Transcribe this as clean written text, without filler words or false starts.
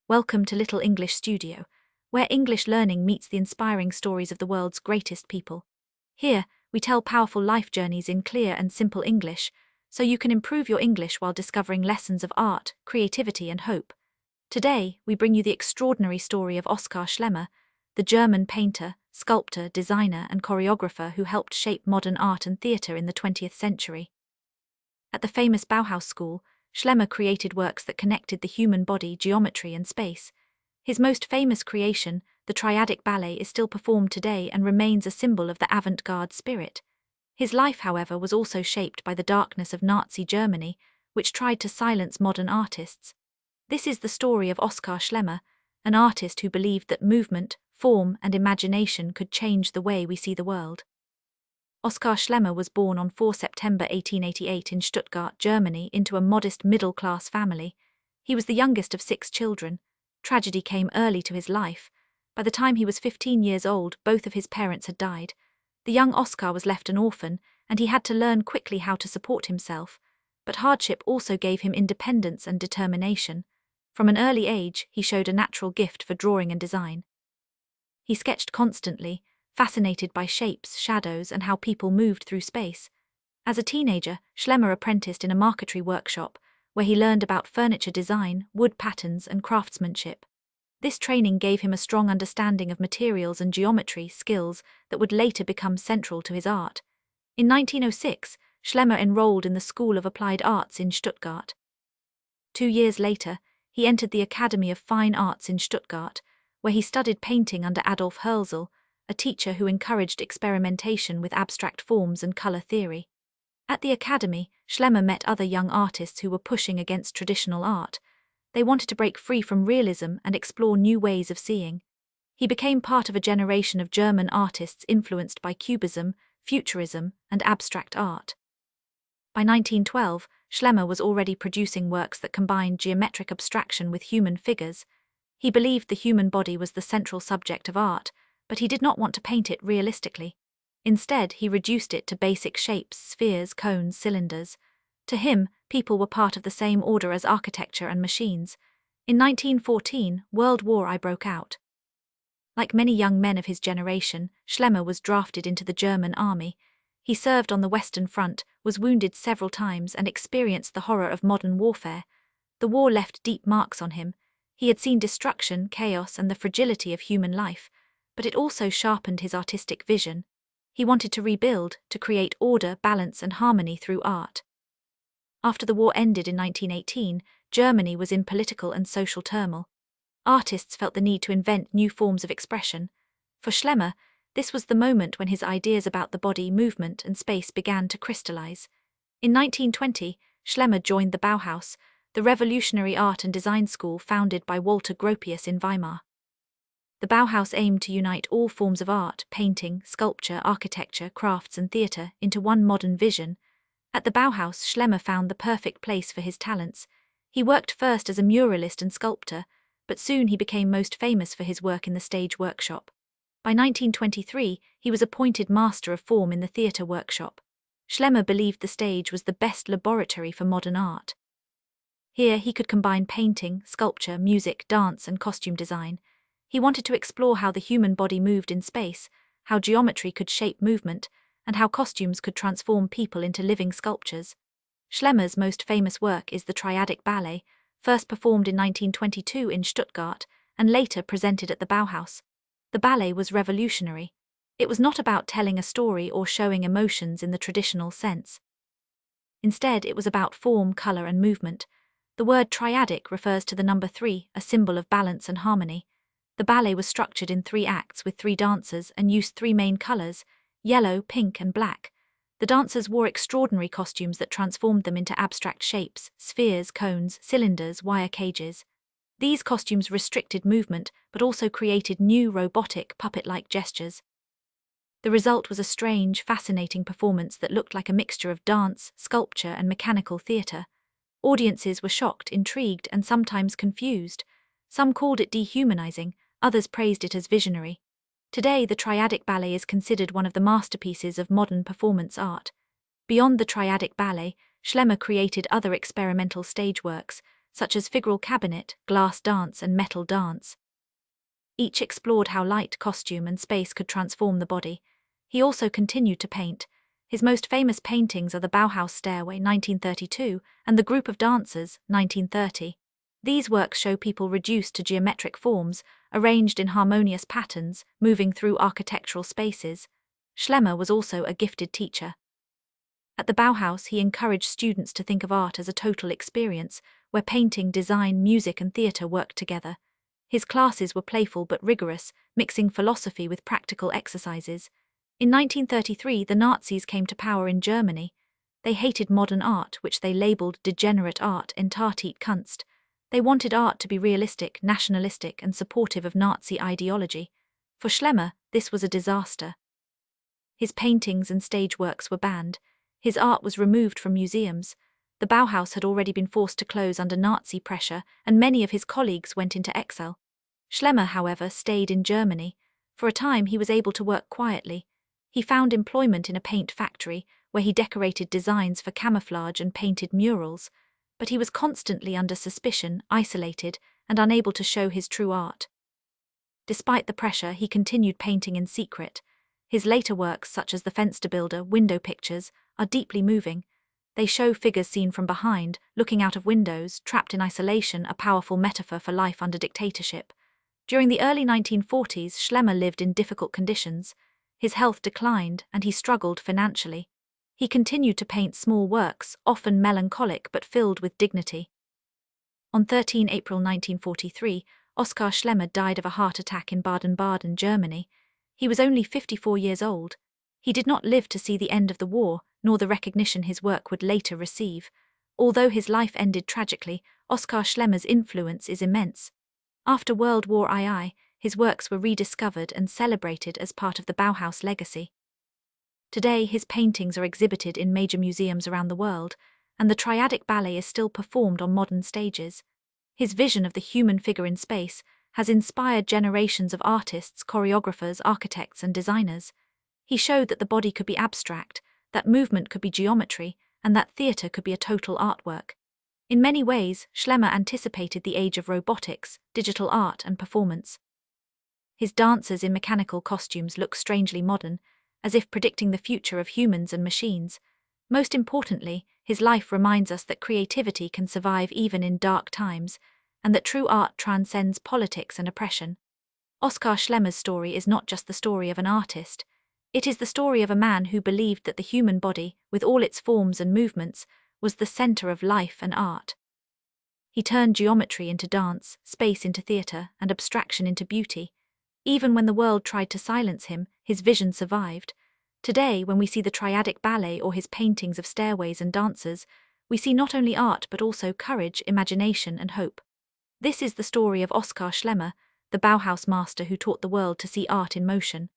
Welcome to Little English Studio, where English learning meets the inspiring stories of the world's greatest people. Here, we tell powerful life journeys in clear and simple English, so you can improve your English while discovering lessons of art, creativity, and hope. Today, we bring you the extraordinary story of Oskar Schlemmer, the German painter, sculptor, designer, and choreographer who helped shape modern art and theatre in the 20th century. At the famous Bauhaus school, Schlemmer created works that connected the human body, geometry, and space. His most famous creation, the Triadic Ballet, is still performed today and remains a symbol of the avant-garde spirit. His life, however, was also shaped by the darkness of Nazi Germany, which tried to silence modern artists. This is the story of Oskar Schlemmer, an artist who believed that movement, form, and imagination could change the way we see the world. Oskar Schlemmer was born on 4 September 1888 in Stuttgart, Germany, into a modest middle-class family. He was the youngest of 6 children. Tragedy came early to his life. By the time he was 15 years old, both of his parents had died. The young Oskar was left an orphan, and he had to learn quickly how to support himself. But hardship also gave him independence and determination. From an early age, he showed a natural gift for drawing and design. He sketched constantly, fascinated by shapes, shadows, and how people moved through space. As a teenager, Schlemmer apprenticed in a marquetry workshop, where he learned about furniture design, wood patterns, and craftsmanship. This training gave him a strong understanding of materials and geometry skills that would later become central to his art. In 1906, Schlemmer enrolled in the School of Applied Arts in Stuttgart. 2 years later, he entered the Academy of Fine Arts in Stuttgart, where he studied painting under Adolf Hölzel, a teacher who encouraged experimentation with abstract forms and color theory. At the academy, Schlemmer met other young artists who were pushing against traditional art. They wanted to break free from realism and explore new ways of seeing. He became part of a generation of German artists influenced by Cubism, Futurism, and abstract art. By 1912, Schlemmer was already producing works that combined geometric abstraction with human figures. He believed the human body was the central subject of art, but he did not want to paint it realistically. Instead, he reduced it to basic shapes, spheres, cones, cylinders. To him, people were part of the same order as architecture and machines. In 1914, World War I broke out. Like many young men of his generation, Schlemmer was drafted into the German army. He served on the Western Front, was wounded several times, and experienced the horror of modern warfare. The war left deep marks on him. He had seen destruction, chaos, and the fragility of human life, but it also sharpened his artistic vision. He wanted to rebuild, to create order, balance, and harmony through art. After the war ended in 1918, Germany was in political and social turmoil. Artists felt the need to invent new forms of expression. For Schlemmer, this was the moment when his ideas about the body, movement, and space began to crystallize. In 1920, Schlemmer joined the Bauhaus, the revolutionary art and design school founded by Walter Gropius in Weimar. The Bauhaus aimed to unite all forms of art, painting, sculpture, architecture, crafts, and theatre into one modern vision. At the Bauhaus, Schlemmer found the perfect place for his talents. He worked first as a muralist and sculptor, but soon he became most famous for his work in the stage workshop. By 1923, he was appointed Master of Form in the theatre workshop. Schlemmer believed the stage was the best laboratory for modern art. Here he could combine painting, sculpture, music, dance, and costume design. He wanted to explore how the human body moved in space, how geometry could shape movement, and how costumes could transform people into living sculptures. Schlemmer's most famous work is the Triadic Ballet, first performed in 1922 in Stuttgart and later presented at the Bauhaus. The ballet was revolutionary. It was not about telling a story or showing emotions in the traditional sense. Instead, it was about form, color, and movement. The word triadic refers to the number 3, a symbol of balance and harmony. The ballet was structured in 3 acts with 3 dancers and used 3 main colors, yellow, pink, and black. The dancers wore extraordinary costumes that transformed them into abstract shapes, spheres, cones, cylinders, wire cages. These costumes restricted movement but also created new robotic, puppet-like gestures. The result was a strange, fascinating performance that looked like a mixture of dance, sculpture, and mechanical theatre. Audiences were shocked, intrigued, and sometimes confused. Some called it dehumanizing, others praised it as visionary. Today, the Triadic Ballet is considered one of the masterpieces of modern performance art. Beyond the Triadic Ballet, Schlemmer created other experimental stage works, such as figural cabinet, glass dance, and metal dance. Each explored how light, costume, and space could transform the body. He also continued to paint. His most famous paintings are the Bauhaus Stairway, 1932, and the Group of Dancers, 1930. These works show people reduced to geometric forms, arranged in harmonious patterns, moving through architectural spaces. Schlemmer was also a gifted teacher. At the Bauhaus, he encouraged students to think of art as a total experience, where painting, design, music, and theatre worked together. His classes were playful but rigorous, mixing philosophy with practical exercises. In 1933, the Nazis came to power in Germany. They hated modern art, which they labeled degenerate art, Entartet Kunst. They wanted art to be realistic, nationalistic, and supportive of Nazi ideology. For Schlemmer, this was a disaster. His paintings and stage works were banned. His art was removed from museums. The Bauhaus had already been forced to close under Nazi pressure, and many of his colleagues went into exile. Schlemmer, however, stayed in Germany. For a time, he was able to work quietly. He found employment in a paint factory, where he decorated designs for camouflage and painted murals. But he was constantly under suspicion, isolated, and unable to show his true art. Despite the pressure, he continued painting in secret. His later works, such as The Fenster Builder, Window Pictures, are deeply moving. They show figures seen from behind, looking out of windows, trapped in isolation, a powerful metaphor for life under dictatorship. During the early 1940s, Schlemmer lived in difficult conditions. His health declined, and he struggled financially. He continued to paint small works, often melancholic but filled with dignity. On 13 April 1943, Oskar Schlemmer died of a heart attack in Baden-Baden, Germany. He was only 54 years old. He did not live to see the end of the war, nor the recognition his work would later receive. Although his life ended tragically, Oskar Schlemmer's influence is immense. After World War II, his works were rediscovered and celebrated as part of the Bauhaus legacy. Today, his paintings are exhibited in major museums around the world, and the Triadic Ballet is still performed on modern stages. His vision of the human figure in space has inspired generations of artists, choreographers, architects, and designers. He showed that the body could be abstract, that movement could be geometry, and that theatre could be a total artwork. In many ways, Schlemmer anticipated the age of robotics, digital art, and performance. His dancers in mechanical costumes look strangely modern, as if predicting the future of humans and machines. Most importantly, his life reminds us that creativity can survive even in dark times, and that true art transcends politics and oppression. Oskar Schlemmer's story is not just the story of an artist. It is the story of a man who believed that the human body, with all its forms and movements, was the center of life and art. He turned geometry into dance, space into theatre, and abstraction into beauty. Even when the world tried to silence him, his vision survived. Today, when we see the Triadic Ballet or his paintings of stairways and dancers, we see not only art but also courage, imagination, and hope. This is the story of Oskar Schlemmer, the Bauhaus master who taught the world to see art in motion.